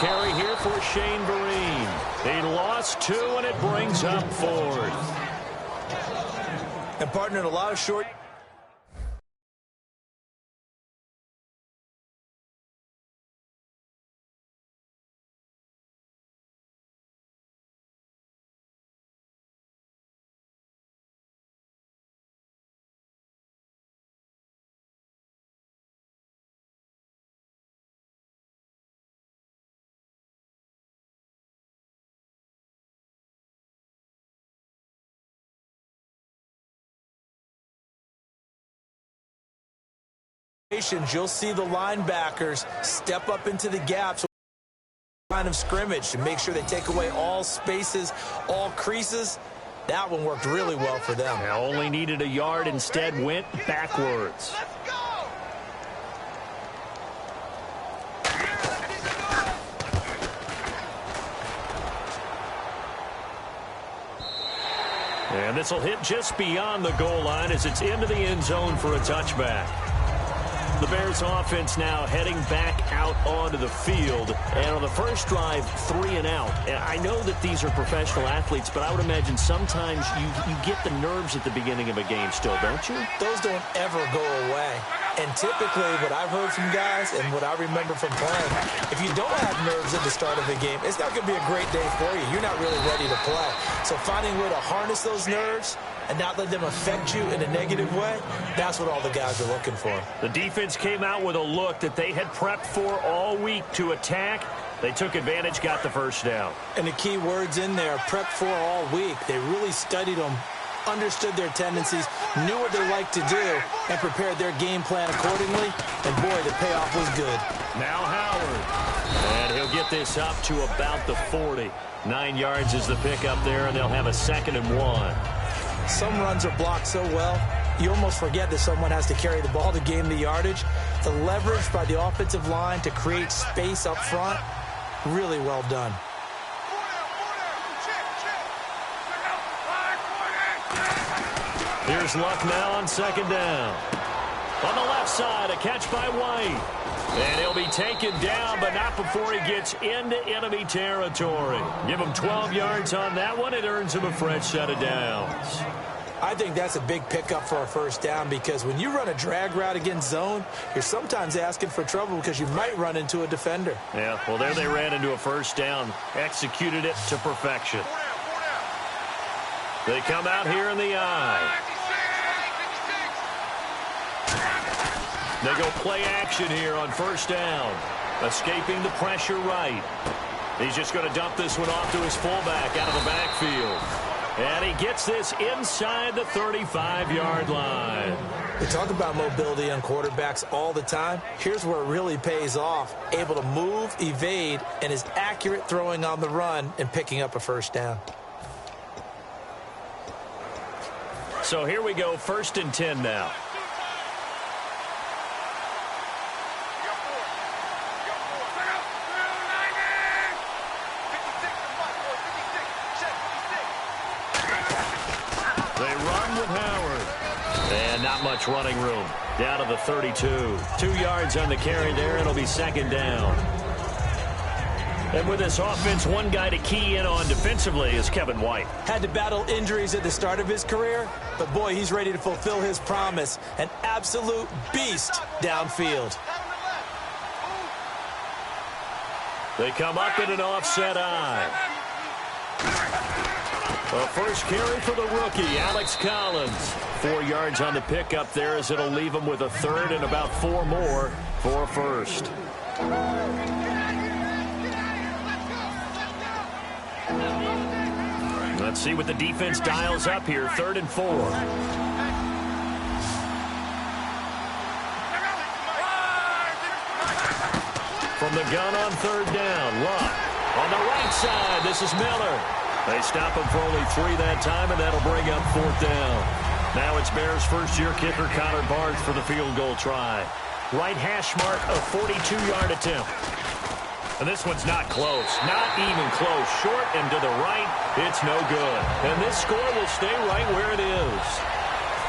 carry here for Shane Vereen. He lost 2, and it brings up 4th. And partnered a lot of short. You'll see the linebackers step up into the gaps line of scrimmage to make sure they take away all spaces, all creases. That one worked really well for them. They only needed a yard, instead went backwards. And this will hit just beyond the goal line as it's into the end zone for a touchback. The Bears offense now heading back out onto the field. And on the first drive, 3 and out. And I know that these are professional athletes, but I would imagine sometimes you get the nerves at the beginning of a game still, don't you? Those don't ever go away. And typically what I've heard from guys and what I remember from playing, if you don't have nerves at the start of the game, it's not going to be a great day for you. You're not really ready to play. So finding a way to harness those nerves and not let them affect you in a negative way, that's what all the guys are looking for. The defense came out with a look that they had prepped for all week to attack. They took advantage, got the first down. And the key words in there, prepped for all week. They really studied them, understood their tendencies, knew what they like to do, and prepared their game plan accordingly. And, boy, the payoff was good. Now Howard. And he'll get this up to about the 40. 9 yards is the pickup there, and they'll have a 2nd and 1. Some runs are blocked so well, you almost forget that someone has to carry the ball to gain the yardage. The leverage by the offensive line to create space up front, really well done. Here's Luck now on 2nd down. On the left side, a catch by White. And he'll be taken down, but not before he gets into enemy territory. Give him 12 yards on that one. It earns him a fresh set of downs. I think that's a big pickup for a first down because when you run a drag route against zone, you're sometimes asking for trouble because you might run into a defender. Yeah, well, there they ran into a first down. Executed it to perfection. They come out here in the eye. They go play action here on first down. Escaping the pressure right. He's just going to dump this one off to his fullback out of the backfield. And he gets this inside the 35-yard line. We talk about mobility on quarterbacks all the time. Here's where it really pays off. Able to move, evade, and is accurate throwing on the run and picking up a first down. So here we go, 1st and 10 now. Not much running room. Down to the 32. 2 yards on the carry there. It'll be 2nd down. And with this offense, one guy to key in on defensively is Kevin White. Had to battle injuries at the start of his career, but boy, he's ready to fulfill his promise. An absolute beast downfield. They come up in an offset eye. A first carry for the rookie, Alex Collins. 4 yards on the pickup there as it'll leave him with a 3rd and about 4 more for a first. Let's see what the defense dials up here. 3rd and 4. From the gun on 3rd down, Luck. On the right side, this is Miller. They stop him for only 3 that time, and that'll bring up 4th down. Now it's Bears' first-year kicker, Connor Barnes, for the field goal try. Right hash mark, a 42-yard attempt. And this one's not close. Not even close. Short and to the right, it's no good. And this score will stay right where it is.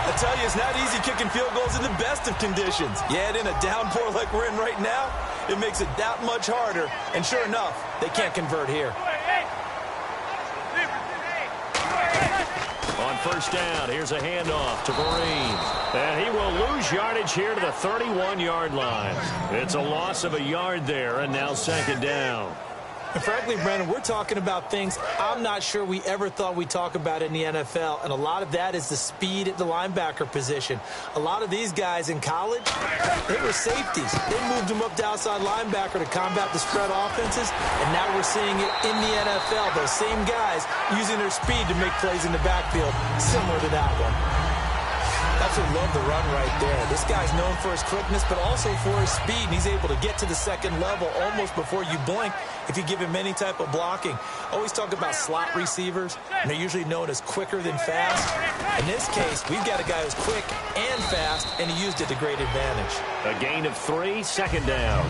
I tell you, it's not easy kicking field goals in the best of conditions. Yet in a downpour like we're in right now, It makes it that much harder, and sure enough, they can't convert here. On first down, here's a handoff to Vereen. And he will lose yardage here to the 31-yard line. It's a loss of a yard there, and now second down. And frankly, Brandon, we're talking about things I'm not sure we ever thought we'd talk about in the NFL, and a lot of that is the speed at the linebacker position. A lot of these guys in college, they were safeties. They moved them up to outside linebacker to combat the spread offenses, and now we're seeing it in the NFL. Those same guys using their speed to make plays in the backfield, similar to that one. Absolutely love the run right there. This guy's known for his quickness, but also for his speed. And he's able to get to the second level almost before you blink if you give him any type of blocking. Always talk about slot receivers, and they're usually known as quicker than fast. In this case, we've got a guy who's quick and fast, and he used it to great advantage. A gain of 3, second down.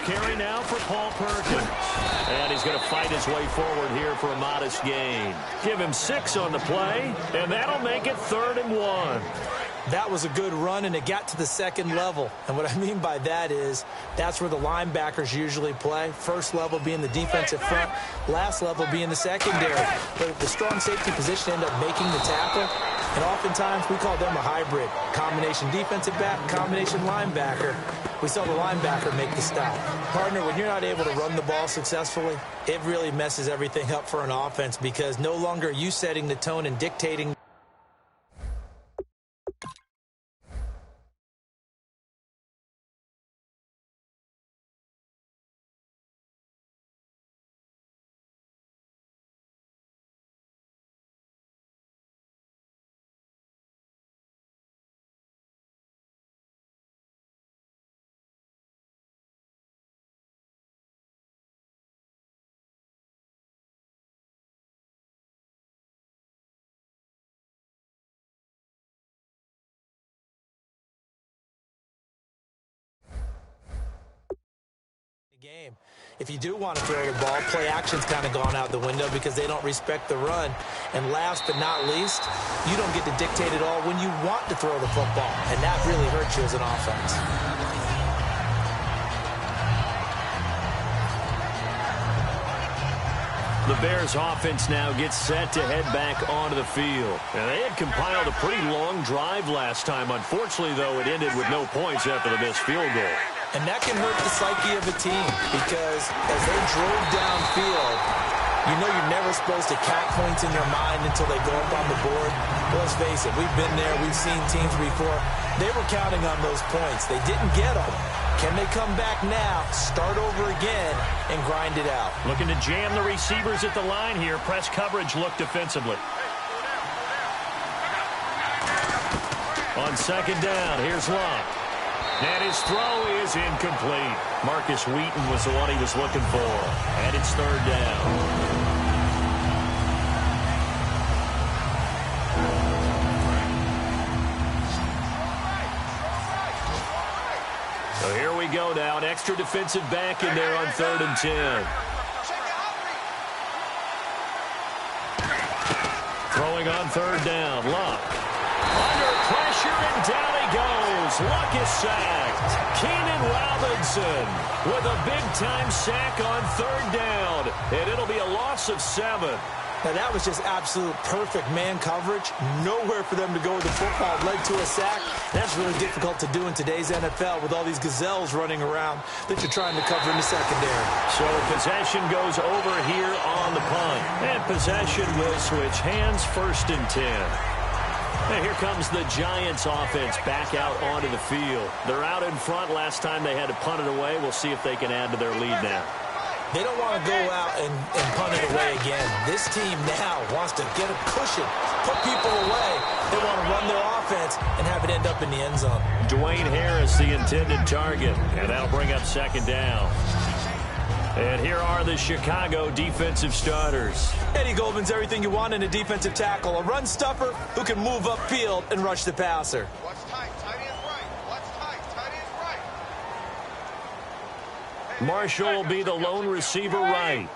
Carry now for Paul Perkins. And he's going to fight his way forward here for a modest gain. Give him 6 on the play, and that'll make it 3rd and 1. That was a good run, and it got to the second level. And what I mean by that is that's where the linebackers usually play. First level being the defensive front, last level being the secondary. But the strong safety position ended up making the tackle. And oftentimes we call them a hybrid. Combination defensive back, combination linebacker. We saw the linebacker make the stop. Partner, when you're not able to run the ball successfully, it really messes everything up for an offense because no longer are you setting the tone and dictating. Game. If you do want to throw the ball, play action's kind of gone out the window because they don't respect the run. And last but not least, you don't get to dictate it all when you want to throw the football. And that really hurts you as an offense. The Bears offense now gets set to head back onto the field. And they had compiled a pretty long drive last time. Unfortunately, though, it ended with no points after the missed field goal. And that can hurt the psyche of a team because as they drove downfield, you know you're never supposed to count points in your mind until they go up on the board. But let's face it, we've been there. We've seen teams before. They were counting on those points. They didn't get them. Can they come back now, start over again, and grind it out? Looking to jam the receivers at the line here. Press coverage look defensively. On second down, here's Locke. And his throw is incomplete. Marcus Wheaton was the one he was looking for. And it's 3rd down. So here we go now. An extra defensive back in there on 3rd and 10. Throwing on 3rd down. Locke. Under pressure and down he goes. Luck is sacked. Keenan Robinson with a big-time sack on 3rd down. And it'll be a loss of 7. Now, that was just absolute perfect man coverage. Nowhere for them to go with the football. Led to a sack. That's really difficult to do in today's NFL with all these gazelles running around that you're trying to cover in the secondary. So possession goes over here on the punt. And possession will switch hands, 1st and 10. And here comes the Giants offense back out onto the field. They're out in front. Last time they had to punt it away. We'll see if they can add to their lead now. They don't want to go out and punt it away again. This team now wants to get a cushion, put people away. They want to run their offense and have it end up in the end zone. Dwayne Harris, the intended target. And that'll bring up 2nd down. And here are the Chicago defensive starters. Eddie Goldman's everything you want in a defensive tackle. A run stuffer who can move upfield and rush the passer. Watch tight. Tight end right. Watch tight. Tight end right. Marshall will be the lone receiver right.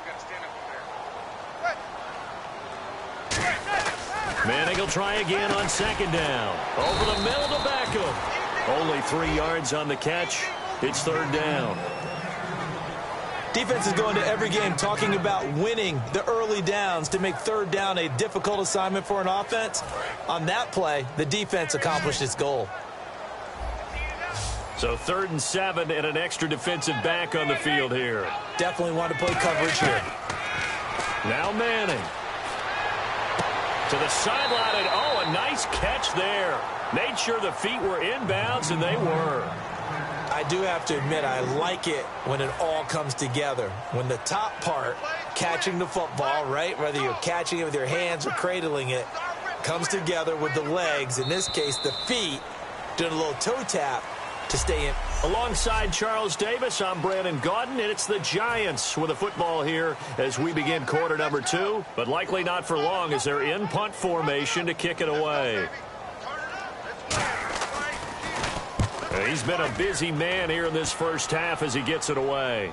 Manning will try again on second down. Over the middle to Beckham. Only 3 yards on the catch. It's third down. Defense is going to every game talking about winning the early downs to make third down a difficult assignment for an offense. On that play, the defense accomplished its goal. So 3rd and 7 and an extra defensive back on the field here. Definitely want to play coverage here. Now Manning. To the sideline, and oh, a nice catch there. Made sure the feet were inbounds, and they were. I do have to admit, I like it when it all comes together. When the top part, catching the football, right, whether you're catching it with your hands or cradling it, comes together with the legs, in this case the feet, doing a little toe tap to stay in. Alongside Charles Davis, I'm Brandon Gaudin, and it's the Giants with a football here as we begin quarter number 2, but likely not for long as they're in punt formation to kick it away. He's been a busy man here in this first half as he gets it away.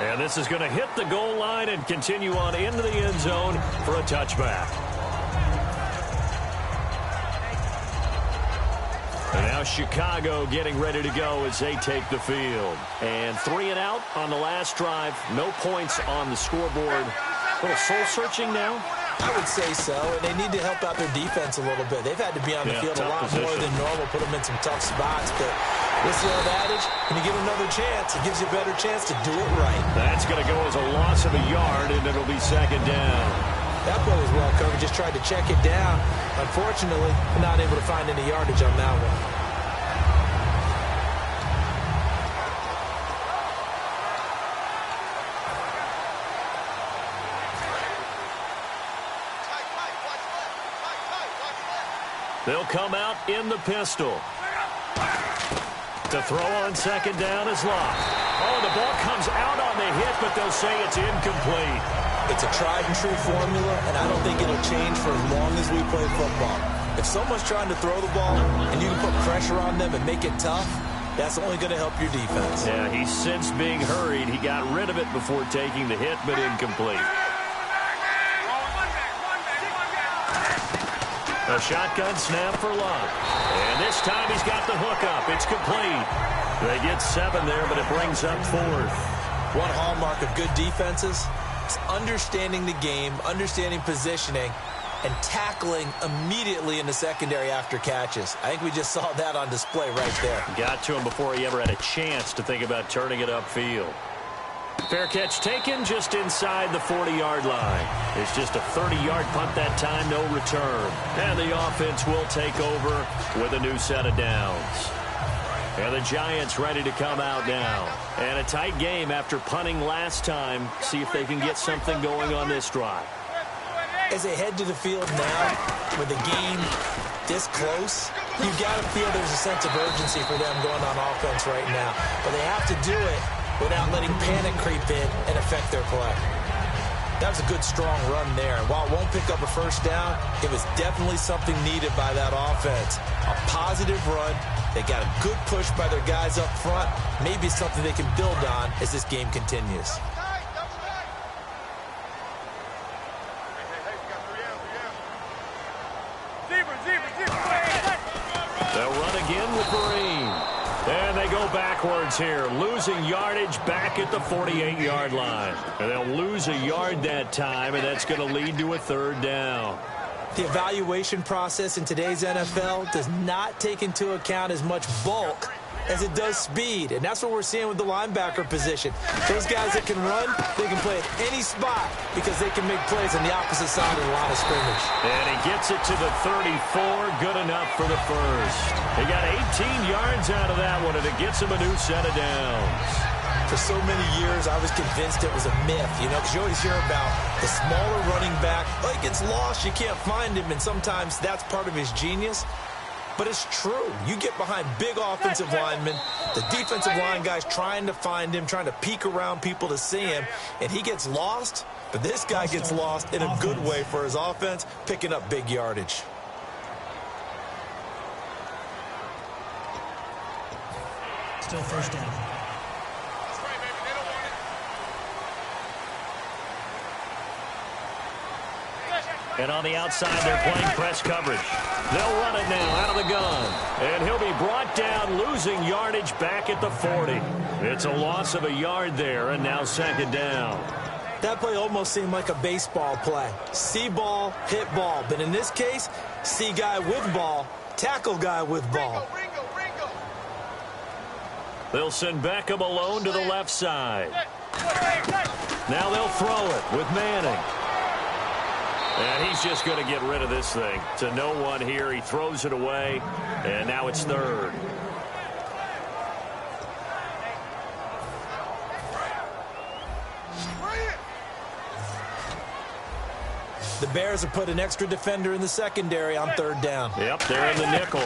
And this is going to hit the goal line and continue on into the end zone for a touchback. And now Chicago getting ready to go as they take the field. And 3 and out on the last drive. No points on the scoreboard. A little soul-searching now? I would say so, and they need to help out their defense a little bit. They've had to be on the field a lot more than normal, put them in some tough spots. But what's the old adage? When you get another chance, it gives you a better chance to do it right. That's going to go as a loss of a yard, and it'll be second down. That play was well covered. Just tried to check it down. Unfortunately, not able to find any yardage on that one. They'll come out in the pistol. To throw on second down is Locke. Oh, the ball comes out on the hit, but they'll say it's incomplete. It's a tried-and-true formula, and I don't think it'll change for as long as we play football. If someone's trying to throw the ball and you can put pressure on them and make it tough, that's only going to help your defense. Yeah, he sensed being hurried. He got rid of it before taking the hit, but incomplete. A shotgun snap for Locke. And this time he's got the hook up. It's complete. They get 7 there, but it brings up 4th. One hallmark of good defenses is understanding the game, understanding positioning, and tackling immediately in the secondary after catches. I think we just saw that on display right there. Got to him before he ever had a chance to think about turning it upfield. Fair catch taken just inside the 40-yard line. It's just a 30-yard punt that time, no return. And the offense will take over with a new set of downs. And the Giants ready to come out now. And a tight game after punting last time. See if they can get something going on this drive. As they head to the field now, with the game this close, you've got to feel there's a sense of urgency for them going on offense right now. But they have to do it without letting panic creep in and affect their play. That was a good, strong run there. And while it won't pick up a first down, it was definitely something needed by that offense. A positive run. They got a good push by their guys up front. Maybe something they can build on as this game continues. They'll run again with Vereen. And they go backwards here, losing yardage back at the 48-yard line. And they'll lose a yard that time, and that's going to lead to a third down. The evaluation process in today's NFL does not take into account as much bulk as it does speed. And that's what we're seeing with the linebacker position. Those guys that can run, they can play at any spot because they can make plays on the opposite side of the line of scrimmage. And he gets it to the 34, good enough for the first. He got 18 yards out of that one, and it gets him a new set of downs. For so many years, I was convinced it was a myth, because you always hear about the smaller running back. Oh, he gets lost, you can't find him, and sometimes that's part of his genius. but it's true. You get behind big offensive linemen, the defensive line guys trying to find him, trying to peek around people to see him, and he gets lost, but this guy gets lost in a good way for his offense, picking up big yardage. Still first down. And on the outside, they're playing press coverage. They'll run it now out of the gun. And he'll be brought down, losing yardage back at the 40. It's a loss of a yard there, and now second down. That play almost seemed like a baseball play. See ball, hit ball. But in this case, see guy with ball, tackle guy with ball. They'll send Beckham alone to the left side. Now they'll throw it with Manning. And he's just going to get rid of this thing. To no one here. He throws it away. And now it's third. The Bears have put an extra defender in the secondary on third down. Yep, they're in the nickel.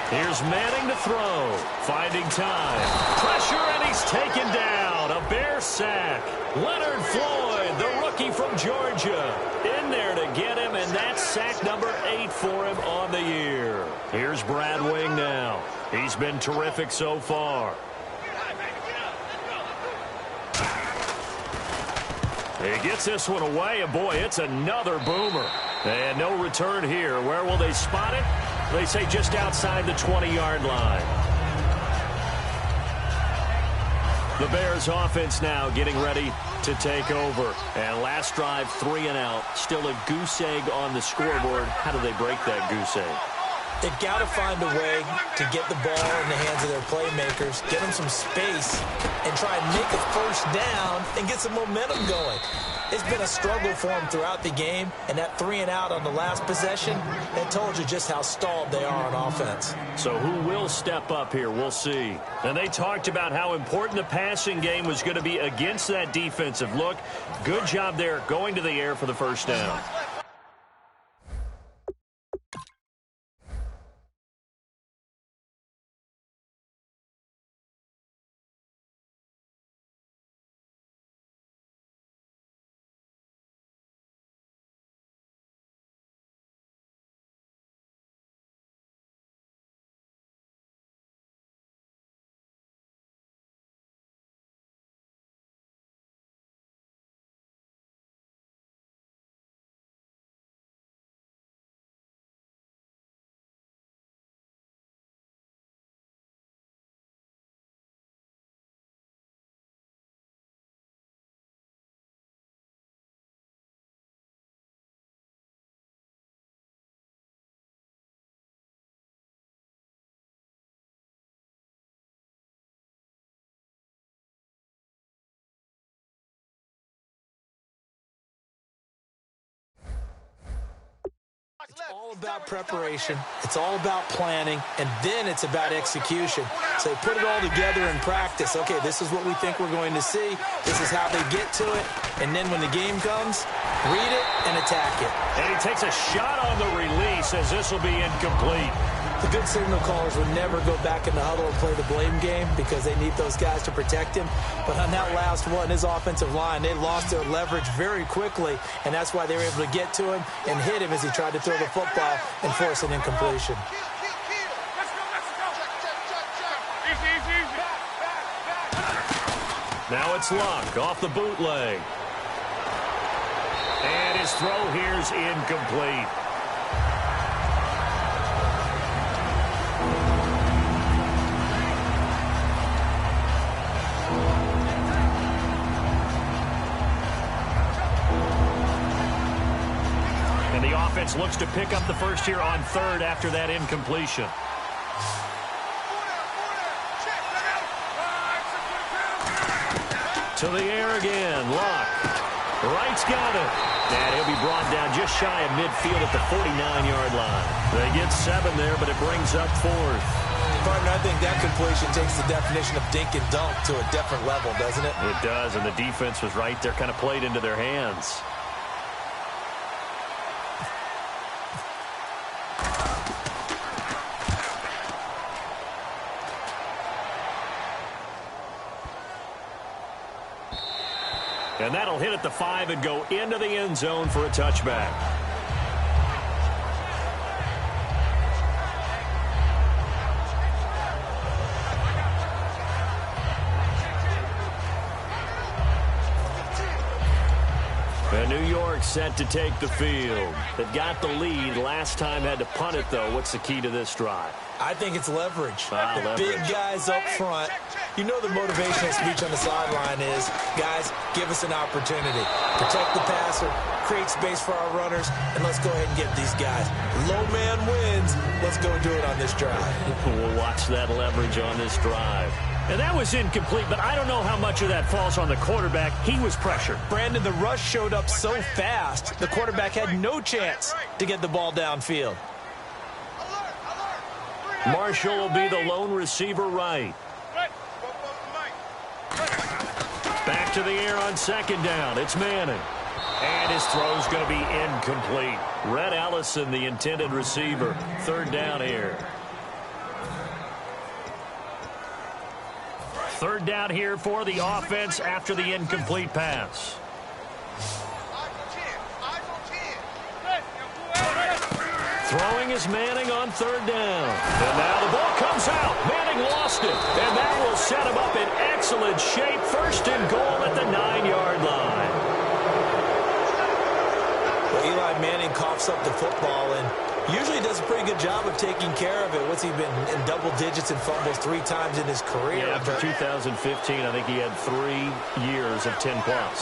Here's Manning to throw. Finding time. Pressure, and he's taken down. A Bear sack. Leonard Floyd, the rookie from Georgia, in there to get him, and that's sack number 8 for him on the year. Here's Brad Wing now. He's been terrific so far. He gets this one away, and boy, it's another boomer. And no return here. Where will they spot it? They say just outside the 20-yard line. The Bears offense now getting ready to take over. And last drive, 3 and out. Still a goose egg on the scoreboard. How do they break that goose egg? They've got to find a way to get the ball in the hands of their playmakers, get them some space, and try and make a first down and get some momentum going. It's been a struggle for them throughout the game, and that 3 and out on the last possession, that told you just how stalled they are on offense. So who will step up here? We'll see. And they talked about how important the passing game was going to be against that defensive look. Good job there going to the air for the first down. It's all about preparation. It's all about planning, and then it's about execution. So they put it all together in practice. Okay, this is what we think we're going to see. This is how they get to it. And then when the game comes, read it and attack it. And he takes a shot on the release as this will be incomplete. The good signal callers would never go back in the huddle and play the blame game because they need those guys to protect him. But on that last one, his offensive line, they lost their leverage very quickly, and that's why they were able to get to him and hit him as he tried to throw the football and force an incompletion. Now it's Luck off the bootleg. And his throw here's incomplete. And the offense looks to pick up the first here on third after that incompletion. To the air again, Luck. Wright's got it. And he'll be brought down just shy of midfield at the 49-yard line. They get 7 there, but it brings up 4th. Partner, I think that completion takes the definition of dink and dunk to a different level, doesn't it? It does, and the defense was right there, kind of played into their hands. And that'll hit at the 5 and go into the end zone for a touchback. And New York set to take the field. They've got the lead. Last time had to punt it, though. What's the key to this drive? I think it's leverage. Leverage. Big guys up front. You know the motivational speech on the sideline is, guys, give us an opportunity. Protect the passer, create space for our runners, and let's go ahead and get these guys. Low man wins. Let's go do it on this drive. We'll watch that leverage on this drive. And that was incomplete, but I don't know how much of that falls on the quarterback. He was pressured. Brandon, the rush showed up so fast, the quarterback had no chance to get the ball downfield. Marshall will be the lone receiver right. Back to the air on second down. It's Manning. And his throw's going to be incomplete. Red Allison, the intended receiver. Third down here. Third down here for the offense after the incomplete pass. Throwing is Manning on third down. And now the ball comes out. Manning lost it. And that will set him up in excellent shape. First and goal at the 9-yard line. Well, Eli Manning coughs up the football and usually does a pretty good job of taking care of it. What's he been in double digits and fumbles 3 times in his career? Yeah, after 2015, I think he had 3 years of 10+.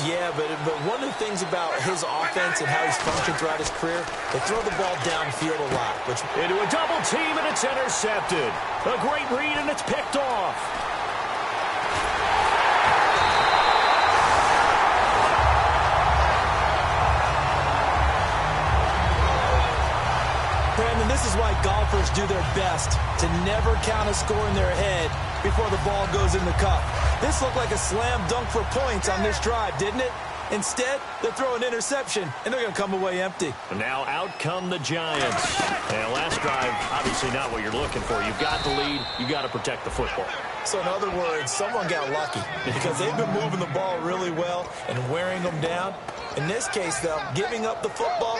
Yeah, but one of the things about his offense and how he's functioned throughout his career, they throw the ball downfield a lot. Into a double team, and it's intercepted. A great read, and it's picked off. Brandon, this is why golfers do their best to never count a score in their head before the ball goes in the cup. This looked like a slam dunk for points on this drive, didn't it? Instead, they throw an interception, and they're going to come away empty. Now out come the Giants. And last drive, obviously not what you're looking for. You've got the lead. You've got to protect the football. So in other words, someone got lucky because they've been moving the ball really well and wearing them down. In this case, though, giving up the football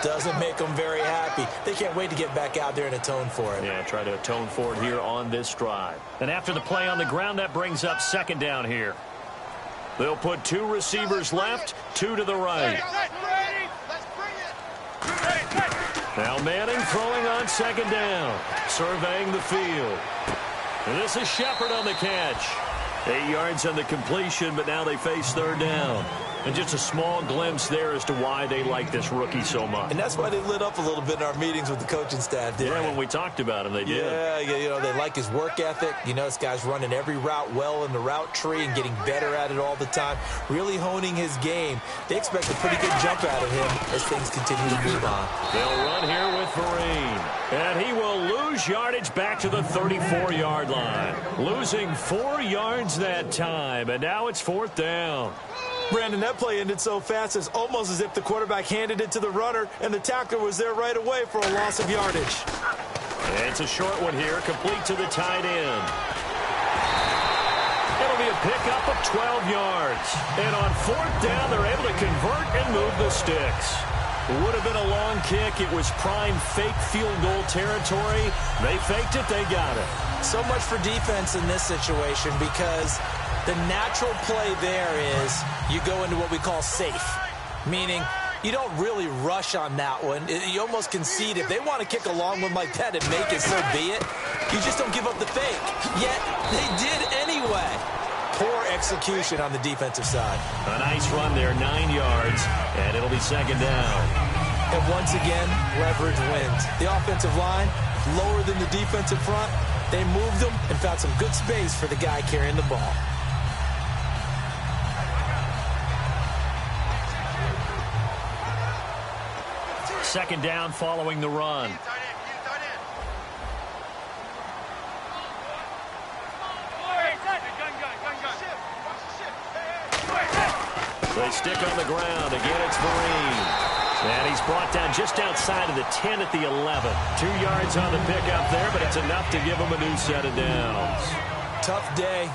doesn't make them very happy. They can't wait to get back out there and atone for it. Yeah, try to atone for it here on this drive. And after the play on the ground, that brings up second down here. They'll put 2 receivers left, 2 to the right. Now Manning throwing on second down, surveying the field. And this is Shepard on the catch. 8 yards on the completion, but now they face third down. And just a small glimpse there as to why they like this rookie so much. And that's why they lit up a little bit in our meetings with the coaching staff. Yeah, when we talked about him, they did. Yeah, you know, they like his work ethic. You know, this guy's running every route well in the route tree and getting better at it all the time, really honing his game. They expect a pretty good jump out of him as things continue to move on. They'll run here with Vereen. And he will lose yardage back to the 34-yard line. Losing 4 yards that time, and now it's fourth down. Brandon, that play ended so fast, it's almost as if the quarterback handed it to the runner, and the tackler was there right away for a loss of yardage. And it's a short one here, complete to the tight end. It'll be a pickup of 12 yards. And on fourth down, they're able to convert and move the sticks. It would have been a long kick. It was prime fake field goal territory. They faked it, they got it. So much for defense in this situation because the natural play there is you go into what we call safe, meaning you don't really rush on that one. You almost concede. If they want to kick a long one like that and make it, so be it. You just don't give up the fake. Yet they did anyway. Poor execution on the defensive side. A nice run there, 9 yards, and it'll be second down. And once again, leverage wins. The offensive line, lower than the defensive front. They moved them and found some good space for the guy carrying the ball. Second down following the run. They stick on the ground. Again, it's Vereen. And he's brought down just outside of the 10 at the 11. 2 yards on the pickup there, but it's enough to give him a new set of downs. Tough day.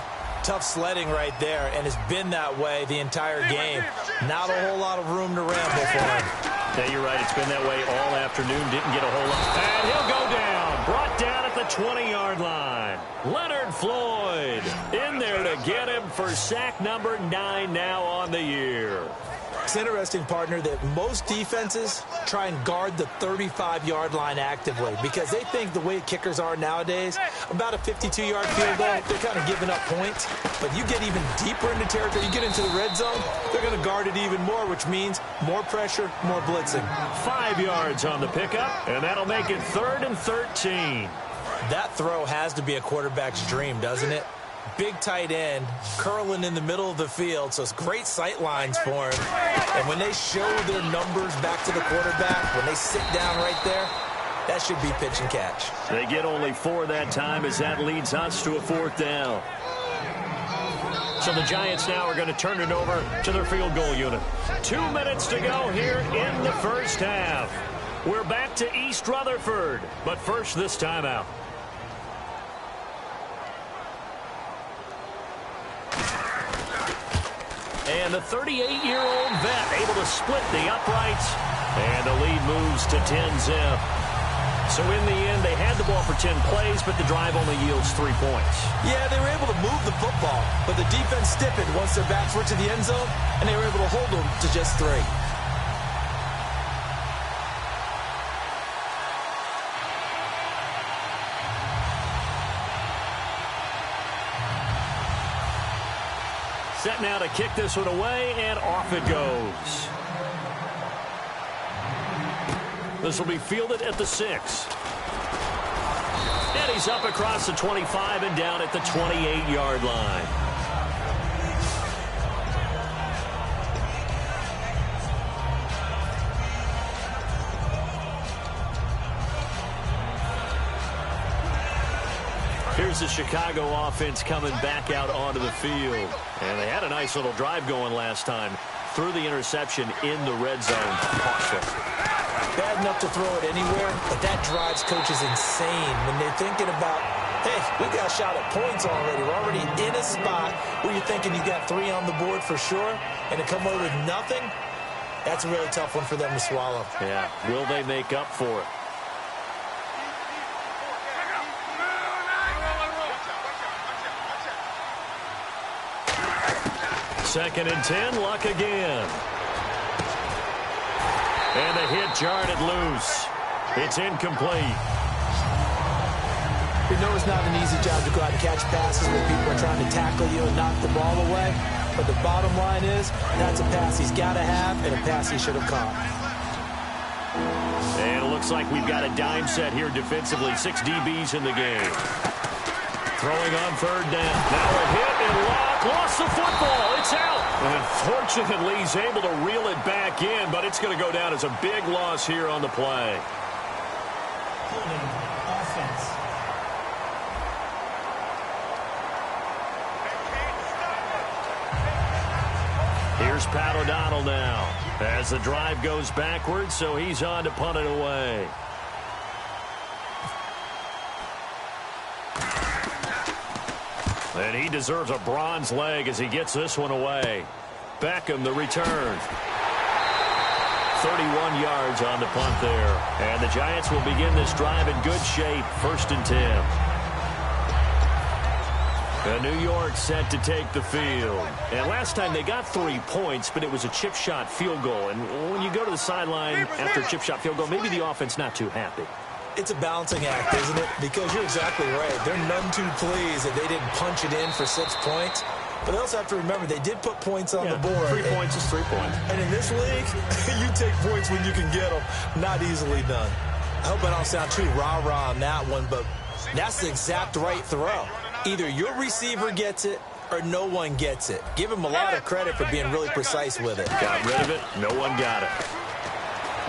Tough sledding right there, and it's been that way the entire game. Not a whole lot of room to ramble for him. Yeah, you're right. It's been that way all afternoon. Didn't get a whole lot. And he'll go down. Brought down at the 20-yard line. Leonard Floyd in there to get him for sack number 9 now on the year. It's interesting, partner, that most defenses try and guard the 35-yard line actively because they think the way kickers are nowadays, about a 52-yard field goal, they're kind of giving up points. But you get even deeper into territory, you get into the red zone, they're going to guard it even more, which means more pressure, more blitzing. 5 yards on the pickup, and that'll make it 3rd and 13. That throw has to be a quarterback's dream, doesn't it? Big tight end, curling in the middle of the field, so it's great sight lines for him. And when they show their numbers back to the quarterback, when they sit down right there, that should be pitch and catch. They get only 4 that time as that leads us to a 4th down. So the Giants now are going to turn it over to their field goal unit. 2 minutes to go here in the first half. We're back to East Rutherford, but first this timeout. And the 38-year-old vet able to split the uprights. And the lead moves to 10-zip. So in the end, they had the ball for 10 plays, but the drive only yields 3 points. Yeah, they were able to move the football, but the defense stiffened once their backs were to the end zone, and they were able to hold them to just 3. Set now to kick this one away, and off it goes. This will be fielded at the 6. And he's up across the 25 and down at the 28-yard line. Here's the Chicago offense coming back out onto the field. And they had a nice little drive going last time. Threw the interception in the red zone. Costly. Bad enough to throw it anywhere, but that drives coaches insane when they're thinking about, hey, we got a shot at points already. We're already in a spot where you're thinking you got 3 on the board for sure, and to come away with nothing, that's a really tough one for them to swallow. Yeah, will they make up for it? Second and 10, Luck again. And the hit jarred it loose. It's incomplete. You know it's not an easy job to go out and catch passes when people are trying to tackle you and knock the ball away. But the bottom line is, that's a pass he's got to have and a pass he should have caught. And it looks like we've got a dime set here defensively. 6 DBs in the game. Throwing on 3rd down. Now a hit and Luck lost the football. It's out. And fortunately, he's able to reel it back in, but it's going to go down as a big loss here on the play. Offense. Here's Pat O'Donnell now as the drive goes backwards, so he's on to punt it away. And he deserves a bronze leg as he gets this one away. Beckham, the return. 31 yards on the punt there. And the Giants will begin this drive in good shape. 1st and 10. New York set to take the field. And last time they got 3 points, but it was a chip shot field goal. And when you go to the sideline after a chip shot field goal, maybe the offense not too happy. It's a balancing act, isn't it? Because you're exactly right. They're none too pleased that they didn't punch it in for 6 points. But they also have to remember they did put points on the board. 3 points is 3 points. And in this league, you take points when you can get them. Not easily done. I hope I don't sound too rah-rah on that one, but that's the exact right throw. Either your receiver gets it or no one gets it. Give him a lot of credit for being really precise with it. Got rid of it. No one got it.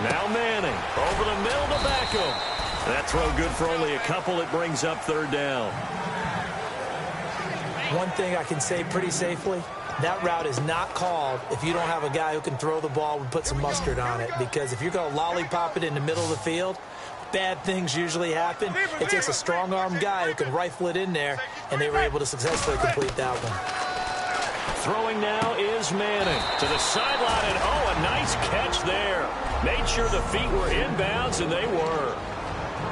Now Manning over the middle to Beckham. That throw good for only a couple. It brings up 3rd down. One thing I can say pretty safely, that route is not called if you don't have a guy who can throw the ball and put some mustard on it. Because if you're going to lollipop it in the middle of the field, bad things usually happen. It takes a strong-arm guy who can rifle it in there, and they were able to successfully complete that one. Throwing now is Manning to the sideline, and oh, a nice catch there. Made sure the feet were inbounds, and they were.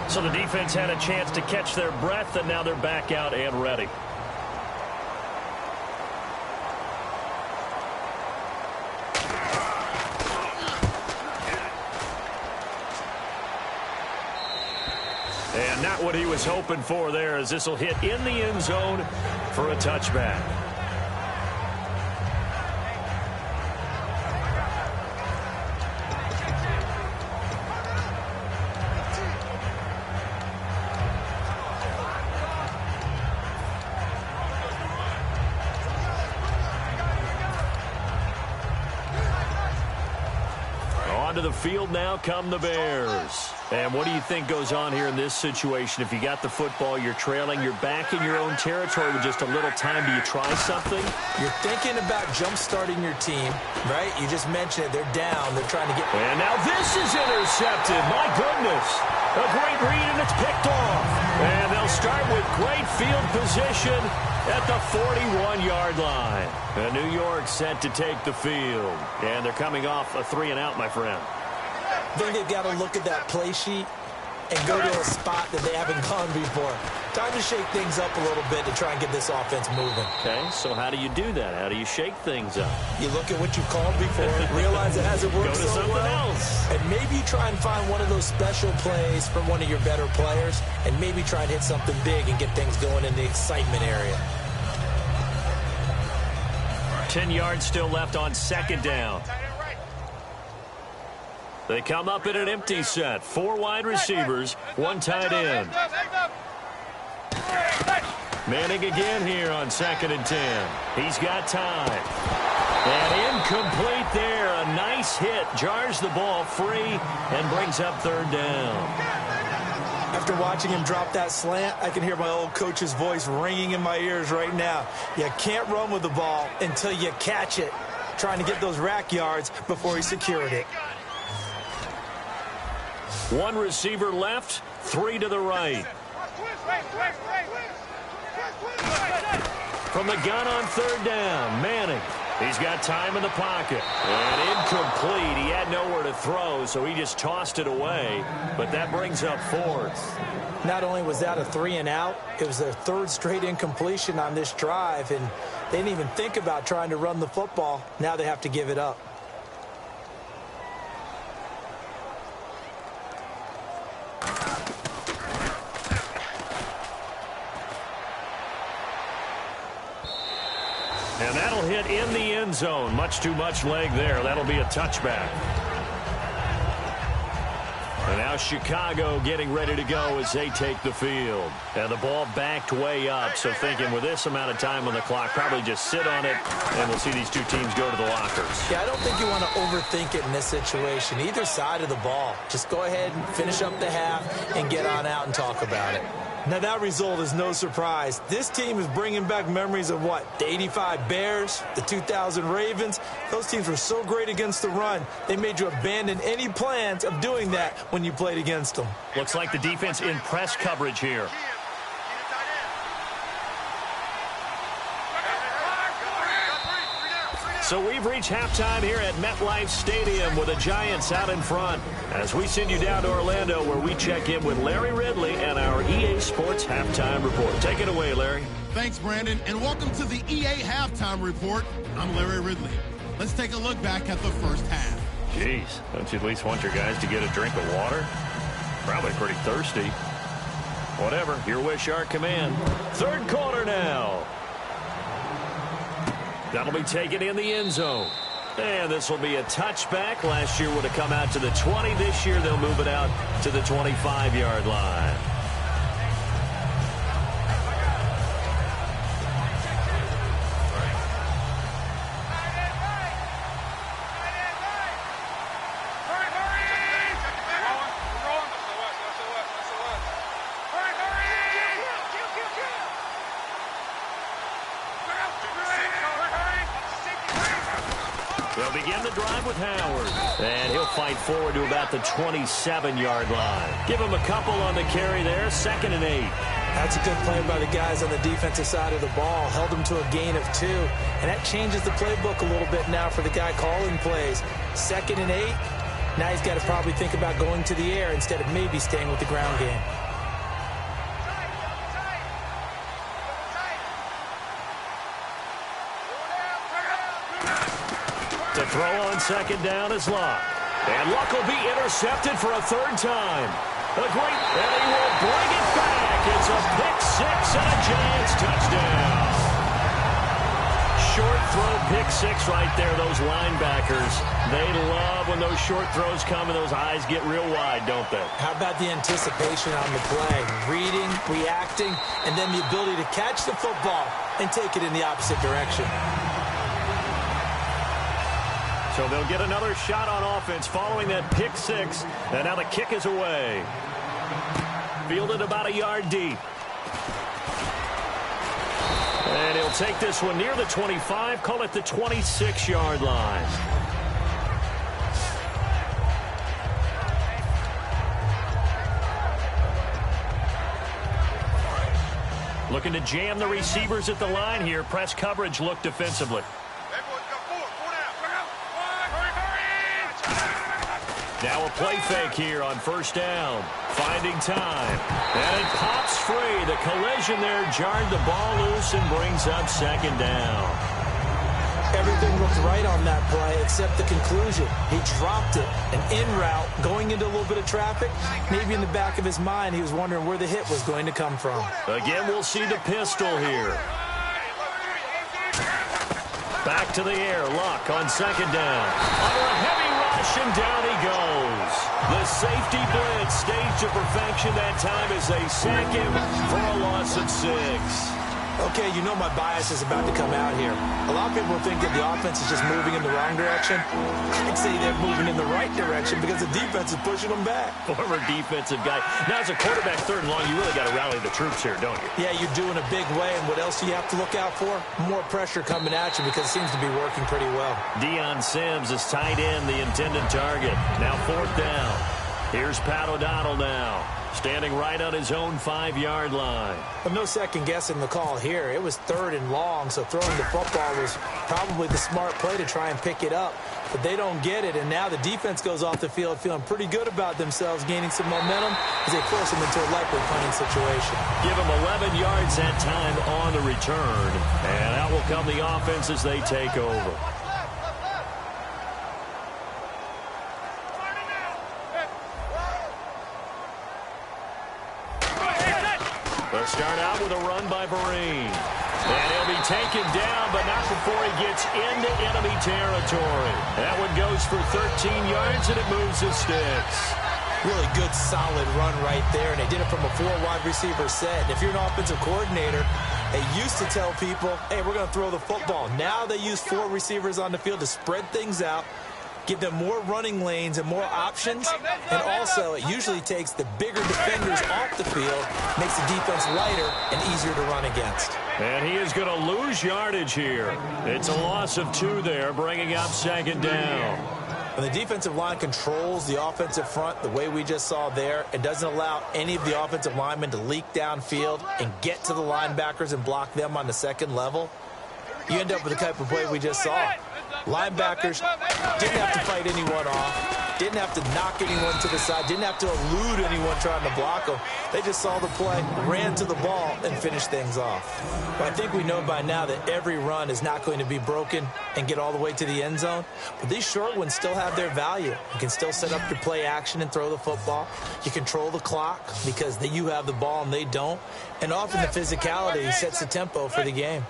So the defense had a chance to catch their breath, and now they're back out and ready. And not what he was hoping for there, as this will hit in the end zone for a touchback. To the field now come the Bears. And what do you think goes on here in this situation? If you got the football, you're trailing, you're back in your own territory with just a little time. Do you try something? You're thinking about jump-starting your team, right? You just mentioned it. They're down. They're trying to get... And now this is intercepted. My goodness. A great read, and it's picked off. And they'll start with great field position at the 41-yard line. And New York set to take the field. And they're coming off a 3-and-out, my friend. I think they've got to look at that play sheet and go to a spot that they haven't gone before. Time to shake things up a little bit to try and get this offense moving. Okay, so how do you do that? How do you shake things up? You look at what you called before, realize it hasn't worked Go to so something well, else. and maybe try and find one of those special plays from one of your better players, and maybe try and hit something big and get things going in the excitement area. 10 yards still left on second down. They come up in an empty set. 4 wide receivers, 1 tight end. Manning again here on 2nd and 10. He's got time. And incomplete there. A nice hit. Jars the ball free and brings up 3rd down. After watching him drop that slant, I can hear my old coach's voice ringing in my ears right now. You can't run with the ball until you catch it. Trying to get those rack yards before he secured it. 1 receiver left, 3 to the right. From the gun on 3rd down, Manning. He's got time in the pocket. And incomplete. He had nowhere to throw, so he just tossed it away. But that brings up 4th. Not only was that a 3-and-out, it was their 3rd straight incompletion on this drive, and they didn't even think about trying to run the football. Now they have to give it up. And that'll hit in the end zone. Much too much leg there. That'll be a touchback. And now Chicago getting ready to go as they take the field. And the ball backed way up. So thinking with this amount of time on the clock, probably just sit on it, and we'll see these two teams go to the lockers. Yeah, I don't think you want to overthink it in this situation. Either side of the ball. Just go ahead and finish up the half and get on out and talk about it. Now, that result is no surprise. This team is bringing back memories of what? The 85 Bears, the 2000 Ravens. Those teams were so great against the run, they made you abandon any plans of doing that when you played against them. Looks like the defense in press coverage here. So we've reached halftime here at MetLife Stadium with the Giants out in front as we send you down to Orlando where we check in with Larry Ridley and our EA Sports Halftime Report. Take it away, Larry. Thanks, Brandon, and welcome to the EA Halftime Report. I'm Larry Ridley. Let's take a look back at the first half. Jeez, don't you at least want your guys to get a drink of water? Probably pretty thirsty. Whatever, your wish, our command. 3rd quarter now. That'll be taken in the end zone. And this will be a touchback. Last year would have come out to the 20. This year they'll move it out to the 25-yard line. They'll begin the drive with Howard. And he'll fight forward to about the 27-yard line. Give him a couple on the carry there. 2nd and 8. That's a good play by the guys on the defensive side of the ball. Held them to a gain of 2. And that changes the playbook a little bit now for the guy calling plays. 2nd and 8. Now he's got to probably think about going to the air instead of maybe staying with the ground game. To throw on 2nd down is Luck. And Luck will be intercepted for a 3rd time. And he will bring it back. It's a pick 6 and a Giants touchdown. Short throw, pick 6 right there. Those linebackers, they love when those short throws come and those eyes get real wide, don't they? How about the anticipation on the play? Reading, reacting, and then the ability to catch the football and take it in the opposite direction. So they'll get another shot on offense following that pick 6. And now the kick is away. Fielded about a yard deep. And he'll take this one near the 25, call it the 26-yard line. Looking to jam the receivers at the line here. Press coverage look defensively. Now a play fake here on 1st down. Finding time. And it pops free. The collision there jarred the ball loose and brings up 2nd down. Everything looked right on that play except the conclusion. He dropped it. An in route going into a little bit of traffic. Maybe in the back of his mind he was wondering where the hit was going to come from. Again, we'll see the pistol here. Back to the air. Luck on 2nd down. Under a heavy rush, and down he goes. The safety blitz staged to perfection that time as they sack him for a loss of 6. Okay, you know my bias is about to come out here. A lot of people think that the offense is just moving in the wrong direction. I'd say they're moving in the right direction because the defense is pushing them back. Former defensive guy. Now, as a quarterback 3rd and long, you really got to rally the troops here, don't you? Yeah, you're doing a big way, and what else do you have to look out for? More pressure coming at you because it seems to be working pretty well. Deion Sims is tight end, the intended target. Now 4th down. Here's Pat O'Donnell now. Standing right on his own 5-yard line. But no second guessing the call here. It was 3rd and long, so throwing the football was probably the smart play to try and pick it up. But they don't get it, and now the defense goes off the field feeling pretty good about themselves, gaining some momentum as they force them into a likely punting situation. Give them 11 yards that time on the return. And out will come the offense as they take over. They'll start out with a run by Vereen. And he'll be taken down, but not before he gets into enemy territory. That one goes for 13 yards, and it moves the sticks. Really good, solid run right there, and they did it from a 4-wide receiver set. And if you're an offensive coordinator, they used to tell people, hey, we're going to throw the football. Now they use 4 receivers on the field to spread things out, give them more running lanes and more options. And also, it usually takes the bigger defenders off the field, makes the defense lighter and easier to run against. And he is going to lose yardage here. It's a loss of 2 there, bringing up 2nd down. When the defensive line controls the offensive front the way we just saw there, it doesn't allow any of the offensive linemen to leak downfield and get to the linebackers and block them on the second level. You end up with the type of play we just saw. Linebackers didn't have to fight anyone off, didn't have to knock anyone to the side, didn't have to elude anyone trying to block them. They just saw the play, ran to the ball, and finished things off. But I think we know by now that every run is not going to be broken and get all the way to the end zone. But these short ones still have their value. You can still set up your play action and throw the football. You control the clock because you have the ball and they don't. And often the physicality sets the tempo for the game.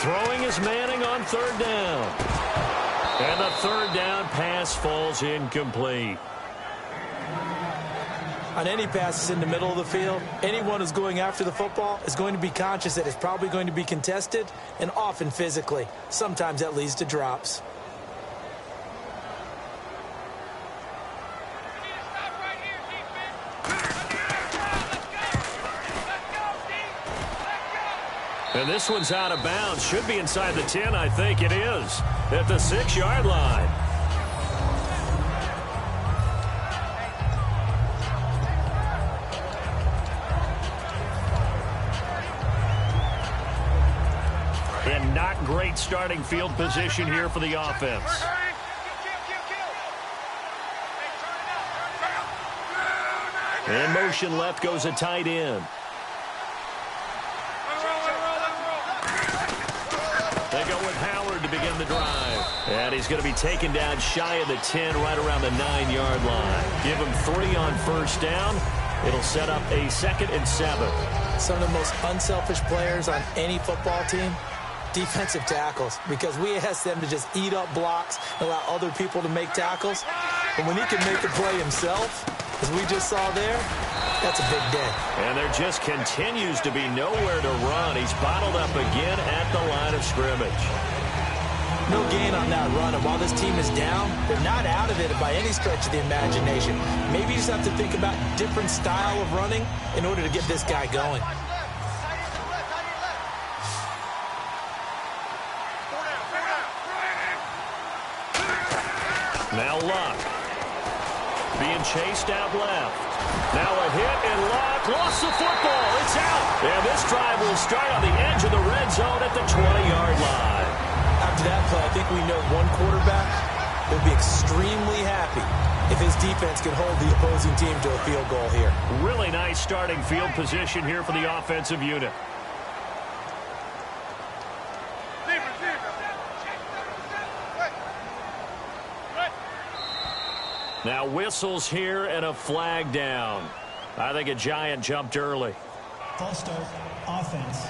Throwing is Manning on 3rd down. And the 3rd down pass falls incomplete. On any passes in the middle of the field, anyone who's going after the football is going to be conscious that it's probably going to be contested and often physically. Sometimes that leads to drops. And this one's out of bounds. Should be inside the 10, I think it is. At the 6-yard line. And not great starting field position here for the offense. In motion left goes a tight end. They go with Howard to begin the drive. And he's going to be taken down shy of the 10, right around the 9-yard line. Give him 3 on first down. It'll set up a 2nd and 7. Some of the most unselfish players on any football team, defensive tackles, because we ask them to just eat up blocks and allow other people to make tackles. But when he can make a play himself, as we just saw there, that's a big day. And there just continues to be nowhere to run. He's bottled up again at the line of scrimmage. No gain on that run, and while this team is down, they're not out of it by any stretch of the imagination. Maybe you just have to think about different style of running in order to get this guy going. Now Luck. Being chased out left. Now a hit, and Luck lost the football. It's out. And this drive will start on the edge of the red zone at the 20-yard line. After that play, I think we know one quarterback will be extremely happy if his defense can hold the opposing team to a field goal here. Really nice starting field position here for the offensive unit. Now whistles here and a flag down. I think a Giant jumped early. False start, offense.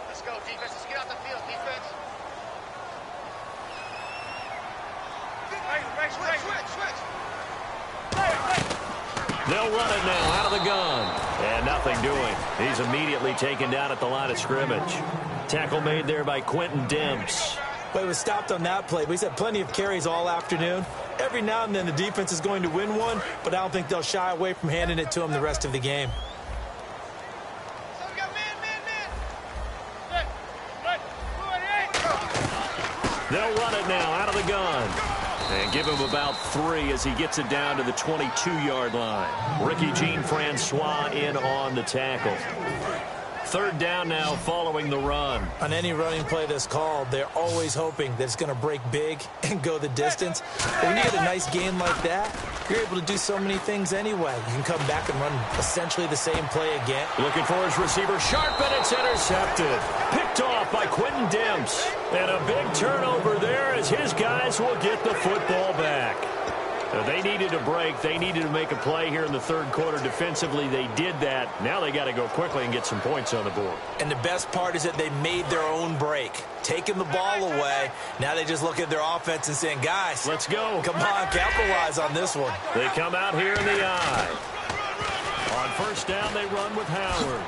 Let's go, defense. Let's get out the field, defense. Switch. They'll run it now out of the gun. And nothing doing. He's immediately taken down at the line of scrimmage. Tackle made there by Quentin Demps. But he was stopped on that play. But he's had plenty of carries all afternoon. Every now and then the defense is going to win one, but I don't think they'll shy away from handing it to him the rest of the game. So we got man. They'll run it now out of the gun. And give him about 3 as he gets it down to the 22-yard line. Ricky Jean-Francois in on the tackle. 3rd down now following the run. On any running play that's called, they're always hoping that it's going to break big and go the distance. But when you get a nice gain like that, you're able to do so many things anyway. You can come back and run essentially the same play again. Looking for his receiver, sharp, and it's intercepted. Picked off by Quentin Demps. And a big turnover there as his guys will get the football back. They needed a break. They needed to make a play here in the 3rd quarter. Defensively, they did that. Now they got to go quickly and get some points on the board. And the best part is that they made their own break. Taking the ball away. Now they just look at their offense and saying, guys, let's go. Come on, capitalize on this one. They come out here in the eye. On first down, they run with Howard.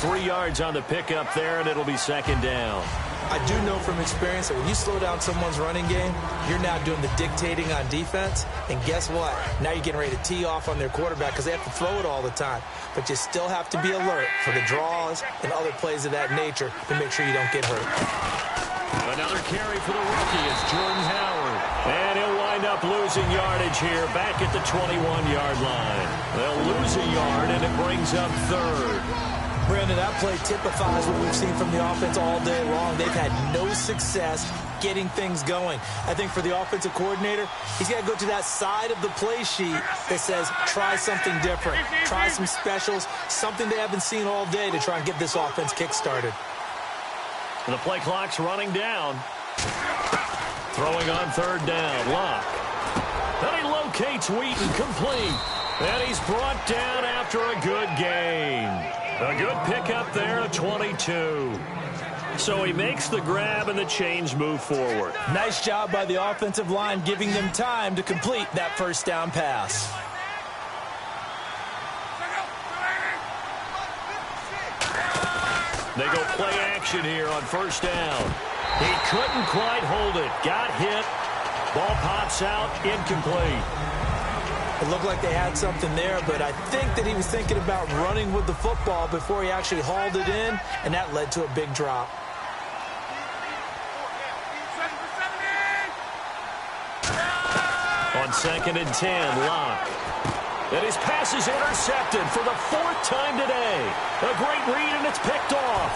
3 yards on the pickup there, and it'll be 2nd down. I do know from experience that when you slow down someone's running game, you're now doing the dictating on defense. And guess what? Now you're getting ready to tee off on their quarterback because they have to throw it all the time. But you still have to be alert for the draws and other plays of that nature to make sure you don't get hurt. Another carry for the rookie is Jordan Howard. And he'll wind up losing yardage here back at the 21-yard line. They'll lose a yard, and it brings up 3rd. Brandon, that play typifies what we've seen from the offense all day long. They've had no success getting things going. I think for the offensive coordinator, he's got to go to that side of the play sheet that says try something different, try some specials, something they haven't seen all day to try and get this offense kick-started. The play clock's running down. Throwing on 3rd down, Luck. Then he locates Wheaton, complete. And he's brought down after a good gain. A good pickup there at 22. So he makes the grab and the chains move forward. Nice job by the offensive line giving them time to complete that first down pass. They go play action here on first down. He couldn't quite hold it. Got hit. Ball pops out, incomplete. It looked like they had something there, but I think that he was thinking about running with the football before he actually hauled it in, and that led to a big drop. On 2nd and 10, Locke. And his pass is intercepted for the 4th time today. A great read, and it's picked off.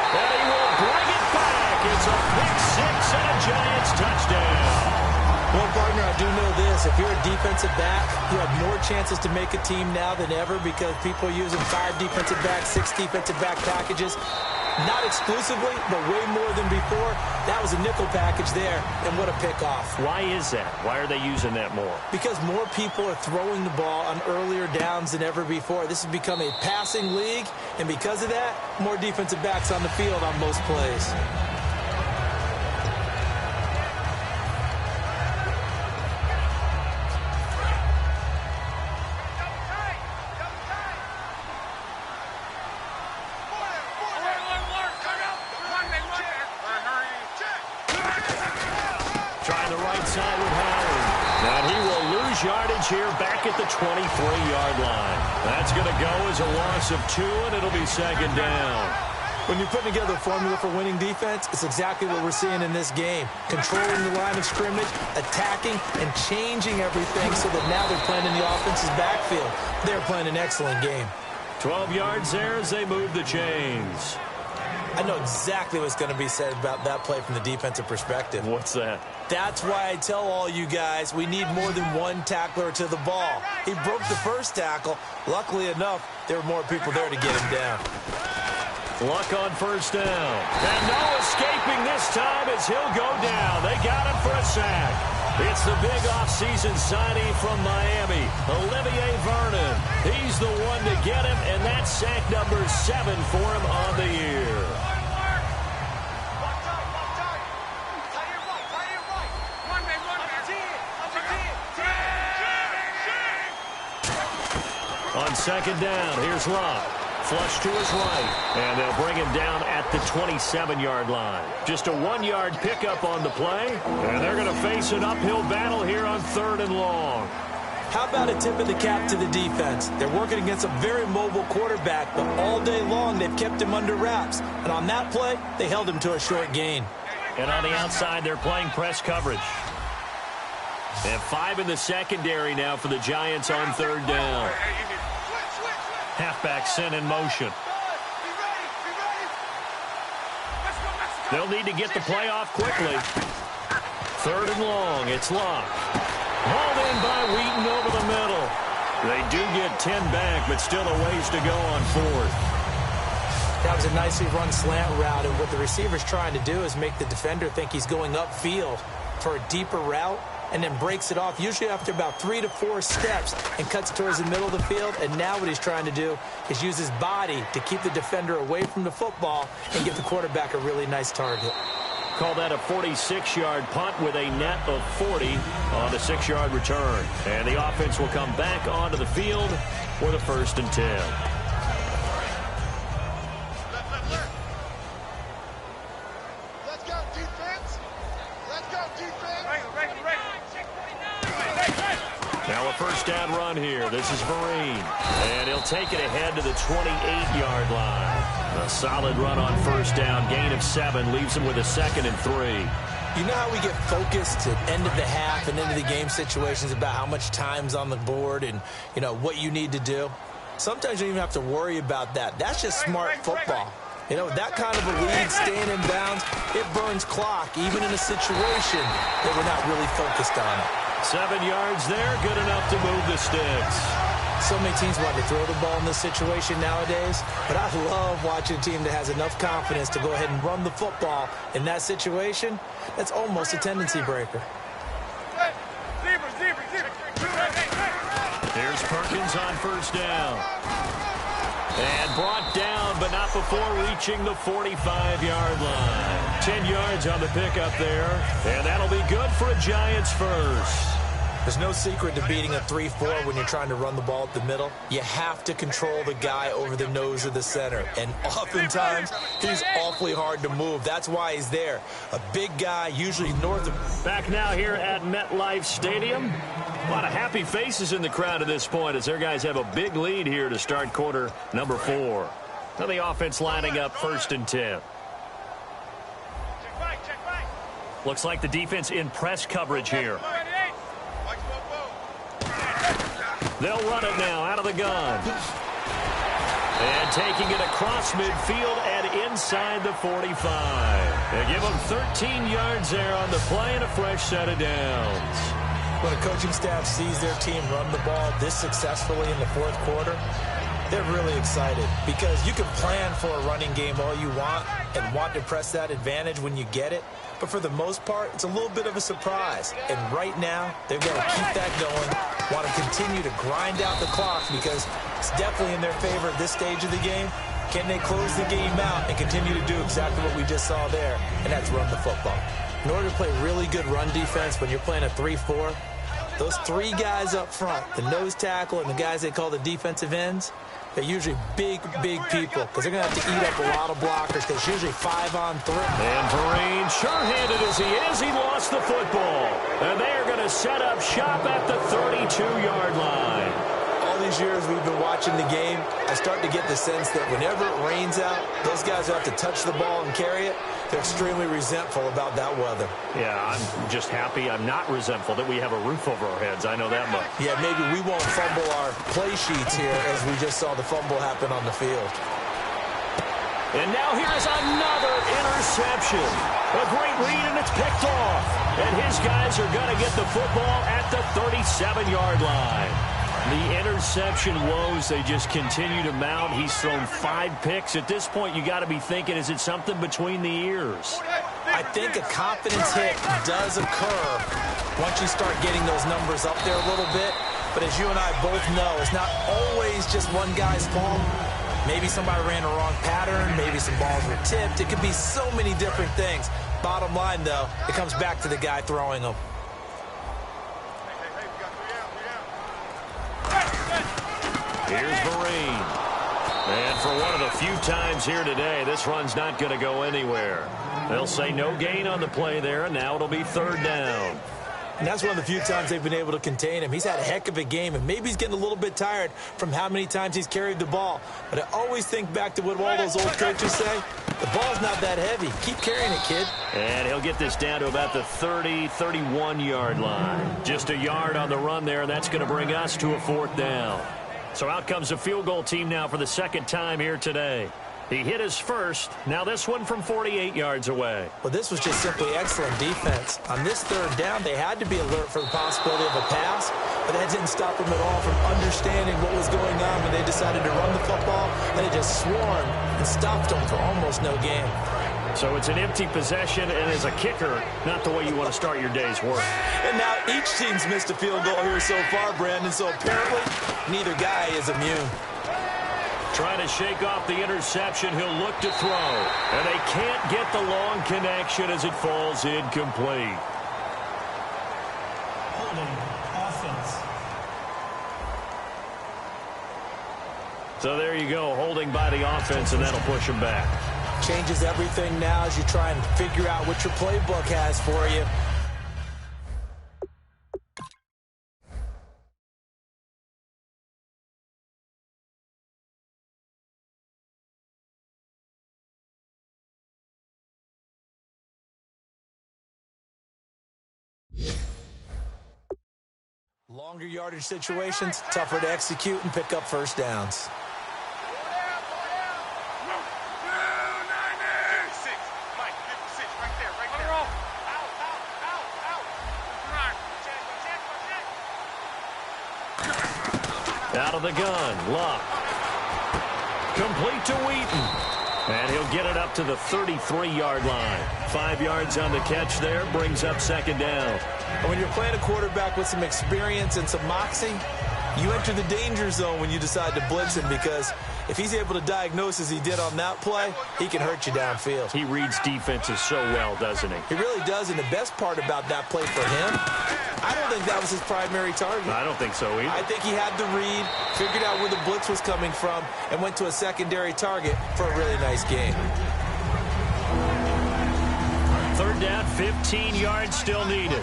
And he will bring it back. It's a pick six and a Giants touchdown. Well, partner, I do know this. If you're a defensive back, you have more chances to make a team now than ever because people are using 5 defensive backs, 6 defensive back packages. Not exclusively, but way more than before. That was a nickel package there, and what a pickoff. Why is that? Why are they using that more? Because more people are throwing the ball on earlier downs than ever before. This has become a passing league, and because of that, more defensive backs on the field on most plays. Yardage here back at the 23-yard line. That's going to go as a loss of 2, and it'll be 2nd down. When you're putting together a formula for winning defense, it's exactly what we're seeing in this game. Controlling the line of scrimmage, attacking, and changing everything so that now they're playing in the offense's backfield. They're playing an excellent game. 12 yards there as they move the chains. I know exactly what's going to be said about that play from the defensive perspective. What's that? That's why I tell all you guys we need more than one tackler to the ball. He broke the first tackle. Luckily enough, there were more people there to get him down. Luck on 1st down. And no escaping this time as he'll go down. They got him for a sack. It's the big offseason signing from Miami, Olivier Vernon. He's the one to get him, and that's sack number 7 for him on the year. On 2nd down, here's Locke. Flush to his right, and they'll bring him down at the 27-yard line. Just a 1-yard pickup on the play, and they're going to face an uphill battle here on 3rd and long. How about a tip of the cap to the defense? They're working against a very mobile quarterback, but all day long they've kept him under wraps. And on that play, they held him to a short gain. And on the outside, they're playing press coverage. And 5 in the secondary now for the Giants on 3rd down. Halfback sent in motion. They'll need to get the play off quickly. 3rd and long, it's Locke. Hauled in by Wheaton over the middle. They do get 10 back, but still a ways to go on 4th. That was a nicely run slant route, and what the receiver's trying to do is make the defender think he's going upfield for a deeper route, and then breaks it off, usually after about 3 to 4 steps, and cuts towards the middle of the field. And now what he's trying to do is use his body to keep the defender away from the football and give the quarterback a really nice target. Call that a 46-yard punt with a net of 40 on the 6-yard return. And the offense will come back onto the field for the 1st and 10. Now a 1st down run here. This is Vereen. And he'll take it ahead to the 28-yard line. A solid run on 1st down. Gain of 7 leaves him with a 2nd and 3. You know how we get focused at end of the half and into the game situations about how much time's on the board and, you know, what you need to do? Sometimes you don't even have to worry about that. That's just smart football. You know, that kind of a lead, staying in bounds, it burns clock, even in a situation that we're not really focused on it. 7 yards there, good enough to move the sticks. So many teams want to throw the ball in this situation nowadays, but I love watching a team that has enough confidence to go ahead and run the football in that situation. That's almost a tendency breaker. Here's Perkins on 1st down. And brought down, but not before reaching the 45-yard line. 10 yards on the pickup there, and that'll be good for a Giants first. There's no secret to beating a 3-4 when you're trying to run the ball up the middle. You have to control the guy over the nose of the center, and oftentimes he's awfully hard to move. That's why he's there. A big guy, usually north of... Back now here at MetLife Stadium. A lot of happy faces in the crowd at this point as their guys have a big lead here to start quarter number 4. Now the offense lining up 1st and 10. Looks like the defense in press coverage here. They'll run it now out of the gun. And taking it across midfield and inside the 45. They give them 13 yards there on the play and a fresh set of downs. When a coaching staff sees their team run the ball this successfully in the 4th quarter, they're really excited because you can plan for a running game all you want and want to press that advantage when you get it. But for the most part, it's a little bit of a surprise. And right now, they're going to keep that going, want to continue to grind out the clock because it's definitely in their favor at this stage of the game. Can they close the game out and continue to do exactly what we just saw there, and that's run the football. In order to play really good run defense when you're playing a 3-4, those 3 guys up front, the nose tackle and the guys they call the defensive ends, they're usually big people because they're going to have to eat up a lot of blockers because it's usually 5-on-3. And Vereen, sure-handed as he is, he lost the football. And they are going to set up shop at the 32-yard line. All these years we've been watching the game, I start to get the sense that whenever it rains out, those guys have to touch the ball and carry it. They're extremely resentful about that weather. Yeah, I'm just happy I'm not resentful that we have a roof over our heads. I know that much. Yeah, maybe we won't fumble our play sheets here as we just saw the fumble happen on the field. And now here's another interception. A great read, and it's picked off. And his guys are going to get the football at the 37-yard line. The interception woes, they just continue to mount. He's thrown 5 picks. At this point, you got to be thinking, is it something between the ears? I think a confidence hit does occur once you start getting those numbers up there a little bit. But as you and I both know, it's not always just one guy's fault. Maybe somebody ran a wrong pattern. Maybe some balls were tipped. It could be so many different things. Bottom line, though, it comes back to the guy throwing them. Here's Vereen. And for one of the few times here today, this run's not going to go anywhere. They'll say no gain on the play there, and now it'll be 3rd down. And that's one of the few times they've been able to contain him. He's had a heck of a game, and maybe he's getting a little bit tired from how many times he's carried the ball. But I always think back to what all those old coaches say. The ball's not that heavy. Keep carrying it, kid. And he'll get this down to about the 30, 31-yard line. Just a yard on the run there, and that's going to bring us to a 4th down. So out comes the field goal team now for the 2nd time here today. He hit his first. Now this one from 48 yards away. Well, this was just simply excellent defense. On this 3rd down, they had to be alert for the possibility of a pass, but that didn't stop them at all from understanding what was going on when they decided to run the football, and it just swarmed and stopped them for almost no gain. So it's an empty possession, and as a kicker, not the way you want to start your day's work. And now each team's missed a field goal here so far, Brandon, so apparently neither guy is immune. Trying to shake off the interception, he'll look to throw. And they can't get the long connection as it falls incomplete. Holding offense. So there you go, holding by the offense, and that'll push him back. Changes everything now as you try and figure out what your playbook has for you. Longer yardage situations, tougher to execute and pick up 1st downs. Out of the gun, Luck. Complete to Wheaton. And he'll get it up to the 33-yard line. 5 yards on the catch there, brings up 2nd down. And when you're playing a quarterback with some experience and some moxie, you enter the danger zone when you decide to blitz him because if he's able to diagnose as he did on that play, he can hurt you downfield. He reads defenses so well, doesn't he? He really does, and the best part about that play for him, I don't think that was his primary target. I don't think so either. I think he had the read, figured out where the blitz was coming from, and went to a secondary target for a really nice game. 3rd down, 15 yards still needed.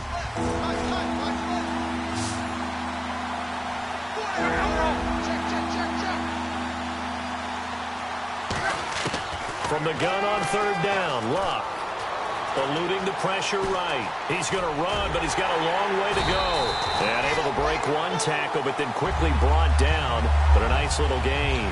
From the gun on third down, Luck. Eluding the pressure right. He's going to run, but he's got a long way to go. And able to break one tackle, but then quickly brought down. But a nice little gain.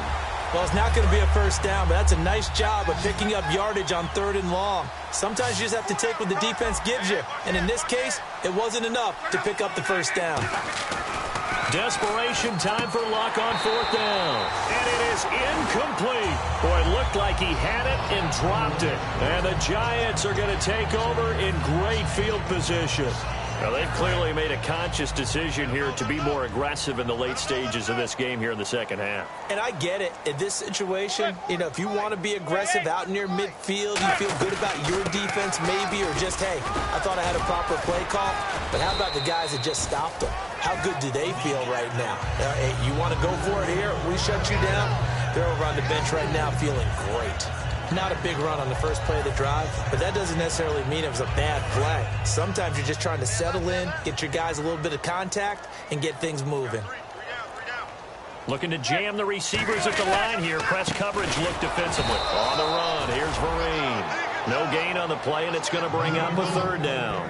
Well, it's not going to be a first down, but that's a nice job of picking up yardage on 3rd and long. Sometimes you just have to take what the defense gives you. And in this case, it wasn't enough to pick up the first down. Desperation time for Luck on 4th down. And it is incomplete. Boy, it looked like he had it and dropped it. And the Giants are going to take over in great field position. Now, they've clearly made a conscious decision here to be more aggressive in the late stages of this game here in the second half. And I get it. In this situation, if you want to be aggressive out near midfield, you feel good about your defense maybe, or just, hey, I thought I had a proper play call. But how about the guys that just stopped them? How good do they feel right now? Hey, you want to go for it here? We shut you down? They're over on the bench right now feeling great. Not a big run on the first play of the drive, but that doesn't necessarily mean it was a bad play. Sometimes you're just trying to settle in, get your guys a little bit of contact, and get things moving. Looking to jam the receivers at the line here. Press coverage look defensively. On the run, here's Vereen. No gain on the play, and it's going to bring up a 3rd down.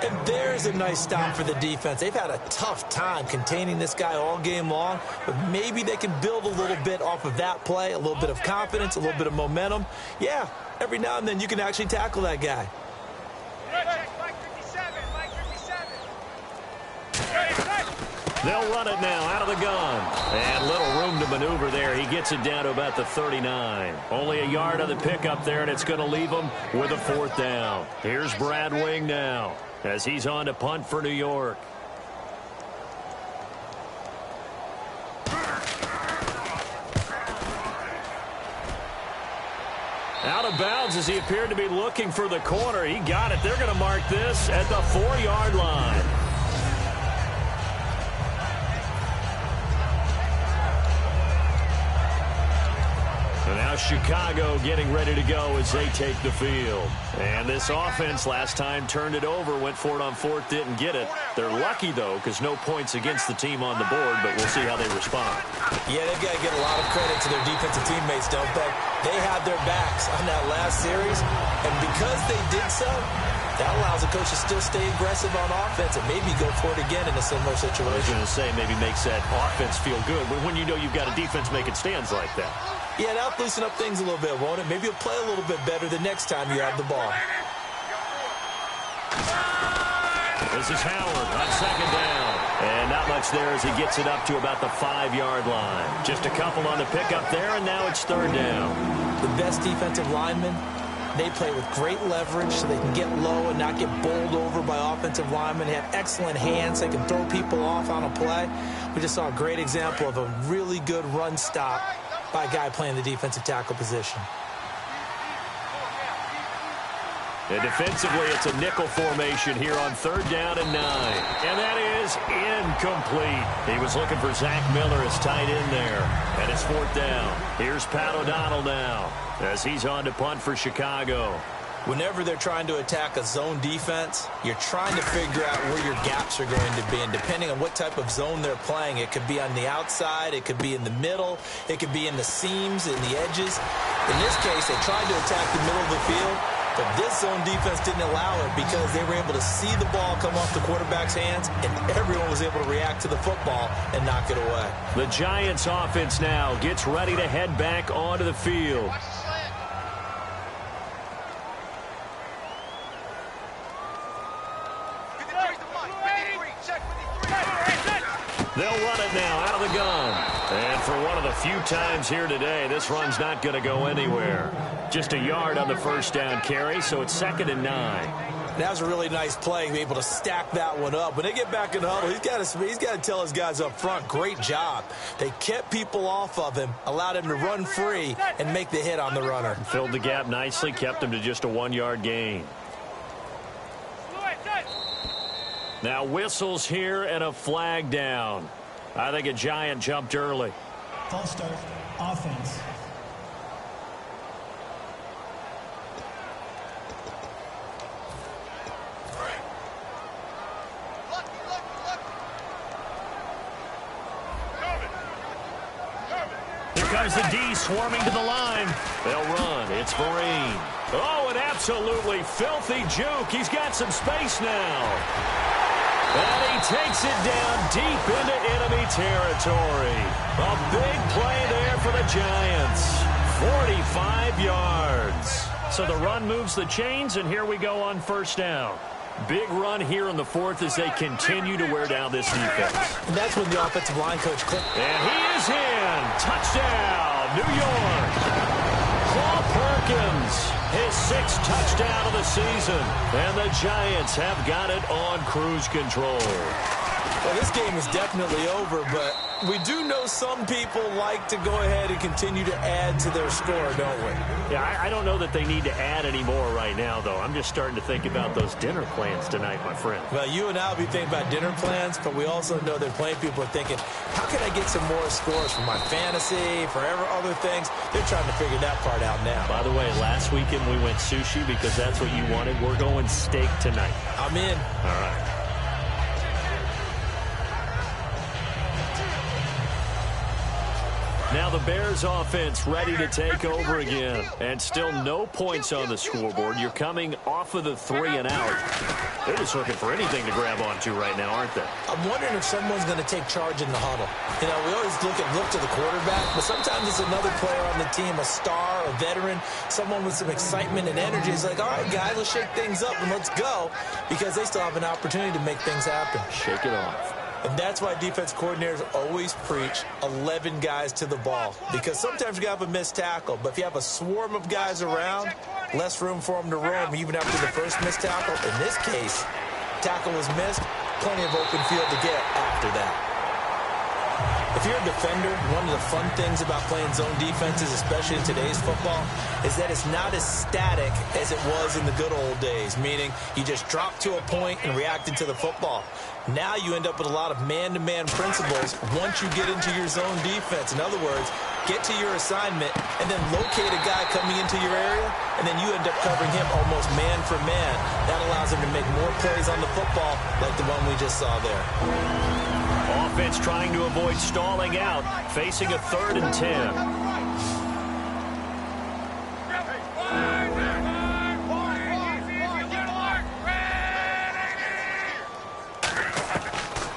And there's a nice stop for the defense. They've had a tough time containing this guy all game long, but maybe they can build a little bit off of that play, a little bit of confidence, a little bit of momentum. Yeah, every now and then you can actually tackle that guy. They'll run it now out of the gun. And little room to maneuver there. He gets it down to about the 39. Only a yard on the pickup there, and it's going to leave him with a 4th down. Here's Brad Wing now as he's on to punt for New York. Out of bounds as he appeared to be looking for the corner. He got it. They're going to mark this at the 4-yard line. And now Chicago getting ready to go as they take the field. And this offense last time turned it over, went for it on 4th, didn't get it. They're lucky, though, because no points against the team on the board, but we'll see how they respond. Yeah, they've got to give a lot of credit to their defensive teammates, don't they? They had their backs on that last series, and because they did so, that allows the coach to still stay aggressive on offense and maybe go for it again in a similar situation. I was going to say maybe makes that offense feel good, but when you know you've got a defense making stands like that. Yeah, that'll loosen up things a little bit, won't it? Maybe you'll play a little bit better the next time you have the ball. This is Howard on 2nd down. And not much there as he gets it up to about the 5-yard line. Just a couple on the pickup there, and now it's 3rd down. The best defensive linemen, they play with great leverage so they can get low and not get bowled over by offensive linemen. They have excellent hands. They can throw people off on a play. We just saw a great example of a really good run stop by a guy playing the defensive tackle position. And defensively, it's a nickel formation here on 3rd down and 9. And that is incomplete. He was looking for Zach Miller as tight end there. And it's 4th down. Here's Pat O'Donnell now as he's on to punt for Chicago. Whenever they're trying to attack a zone defense, you're trying to figure out where your gaps are going to be. And depending on what type of zone they're playing, it could be on the outside, it could be in the middle, it could be in the seams, in the edges. In this case, they tried to attack the middle of the field, but this zone defense didn't allow it because they were able to see the ball come off the quarterback's hands, and everyone was able to react to the football and knock it away. The Giants offense now gets ready to head back onto the field. They'll run it now out of the gun. And for one of the few times here today, this run's not going to go anywhere. Just a yard on the 1st down carry, so it's 2nd and 9. That was a really nice play, be able to stack that one up. When they get back in the huddle, he's got to tell his guys up front, great job. They kept people off of him, allowed him to run free and make the hit on the runner. Filled the gap nicely, kept him to just a 1-yard gain. Now whistles here and a flag down. I think a Giant jumped early. False start, offense. comes the D swarming to the line. They'll run. It's Vereen. Oh, an absolutely filthy juke. He's got some space now. And he takes it down deep into enemy territory. A big play there for the Giants. 45 yards. So the run moves the chains, and here we go on first down. Big run here in the fourth as they continue to wear down this defense. And that's when the offensive line coach clicked. And he is in. Touchdown, New York. Paul Perkins, his 6th touchdown of the season. And the Giants have got it on cruise control. Well, this game is definitely over, but we do know some people like to go ahead and continue to add to their score, don't we? Yeah, I don't know that they need to add any more right now, though. I'm just starting to think about those dinner plans tonight, my friend. Well, you and I will be thinking about dinner plans, but we also know that plenty of people are thinking, how can I get some more scores for my fantasy, for other things? They're trying to figure that part out now. By the way, last weekend we went sushi because that's what you wanted. We're going steak tonight. I'm in. All right. Now the Bears offense ready to take over again. And still no points on the scoreboard. You're coming off of the 3 and out. They're just looking for anything to grab onto right now, aren't they? I'm wondering if someone's going to take charge in the huddle. You know, we always look to the quarterback, but sometimes it's another player on the team, a star, a veteran, someone with some excitement and energy. It's like, all right, guys, let's shake things up and let's go, because they still have an opportunity to make things happen. Shake it off. And that's why defense coordinators always preach 11 guys to the ball. Because sometimes you have a missed tackle, but if you have a swarm of guys around, less room for them to roam even after the first missed tackle. In this case, tackle was missed, plenty of open field to get after that. If you're a defender, one of the fun things about playing zone defenses, especially in today's football, is that it's not as static as it was in the good old days, meaning you just dropped to a point and reacted to the football. Now you end up with a lot of man-to-man principles once you get into your zone defense. In other words, get to your assignment and then locate a guy coming into your area, and then you end up covering him almost man for man. That allows him to make more plays on the football like the one we just saw there. Offense trying to avoid stalling out, facing a 3rd and 10.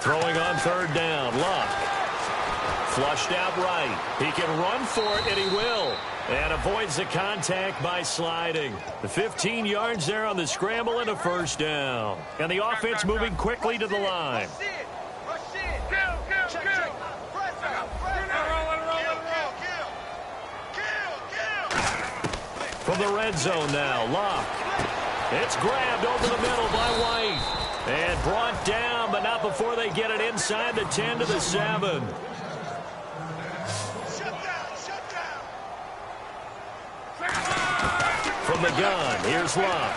Throwing on 3rd down, Luck. Flushed out right. He can run for it, and he will. And avoids the contact by sliding. The 15 yards there on the scramble and a 1st down. And the offense moving quickly to the line. From the red zone now, Luck. It's grabbed over the middle by White. And brought down, but not before they get it inside the 10 to the 7. From the gun, here's Luck.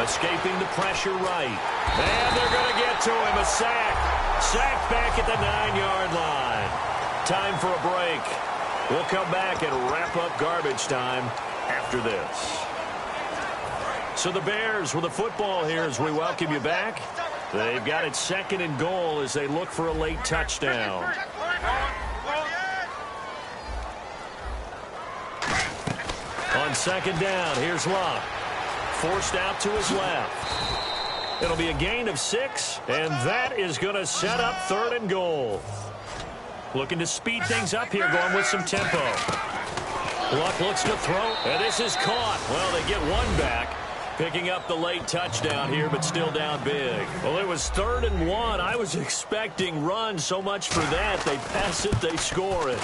Escaping the pressure right. And they're going to get to him. A sack. Sacked back at the 9-yard line. Time for a break. We'll come back and wrap up garbage time after this. So the Bears with the football here as we welcome you back. They've got it 2nd and goal as they look for a late touchdown. On 2nd down, here's Luck. Forced out to his left. It'll be a gain of 6, and that is going to set up 3rd and goal. Looking to speed things up here, going with some tempo. Luck looks to throw, and this is caught. Well, they get one back, picking up the late touchdown here, but still down big. Well, it was 3rd and 1. I was expecting runs, so much for that. They pass it, they score it.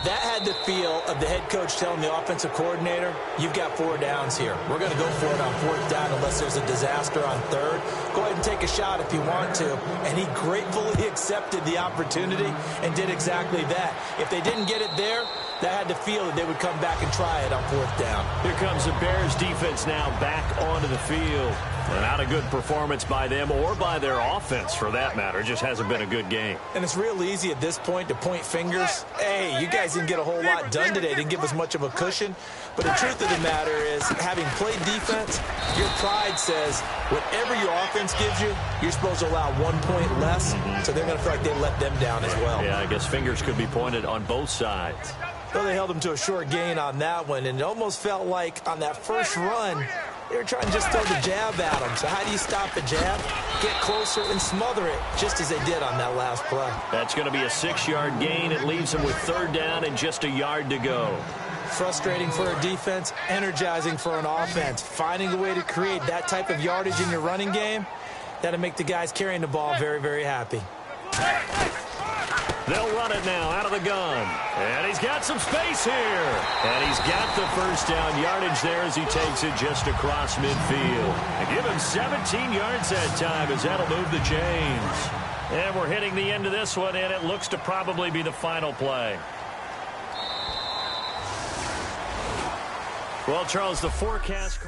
That had the feel of the head coach telling the offensive coordinator, you've got 4 downs here. We're going to go for it on 4th down unless there's a disaster on 3rd. Go ahead and take a shot if you want to. And he gratefully accepted the opportunity and did exactly that. If they didn't get it there, that had the feel that they would come back and try it on 4th down. Here comes the Bears defense now back onto the field. And not a good performance by them or by their offense, for that matter. It just hasn't been a good game. And it's real easy at this point to point fingers. Hey, you guys didn't get a whole lot done today. Didn't give us much of a cushion. But the truth of the matter is, having played defense, your pride says whatever your offense gives you, you're supposed to allow 1 point less. So they're going to feel like they let them down as well. Yeah, I guess fingers could be pointed on both sides. Well, they held him to a short gain on that one, and it almost felt like on that first run, they were trying to just throw the jab at him. So how do you stop the jab? Get closer and smother it, just as they did on that last play. That's going to be a 6-yard gain. It leaves them with 3rd down and just a yard to go. Frustrating for a defense, energizing for an offense. Finding a way to create that type of yardage in your running game, that'll make the guys carrying the ball very, very happy. They'll run it now out of the gun. And he's got some space here. And he's got the 1st down yardage there as he takes it just across midfield. And give him 17 yards that time as that'll move the chains. And we're hitting the end of this one, and it looks to probably be the final play. Well, Charles, the forecast...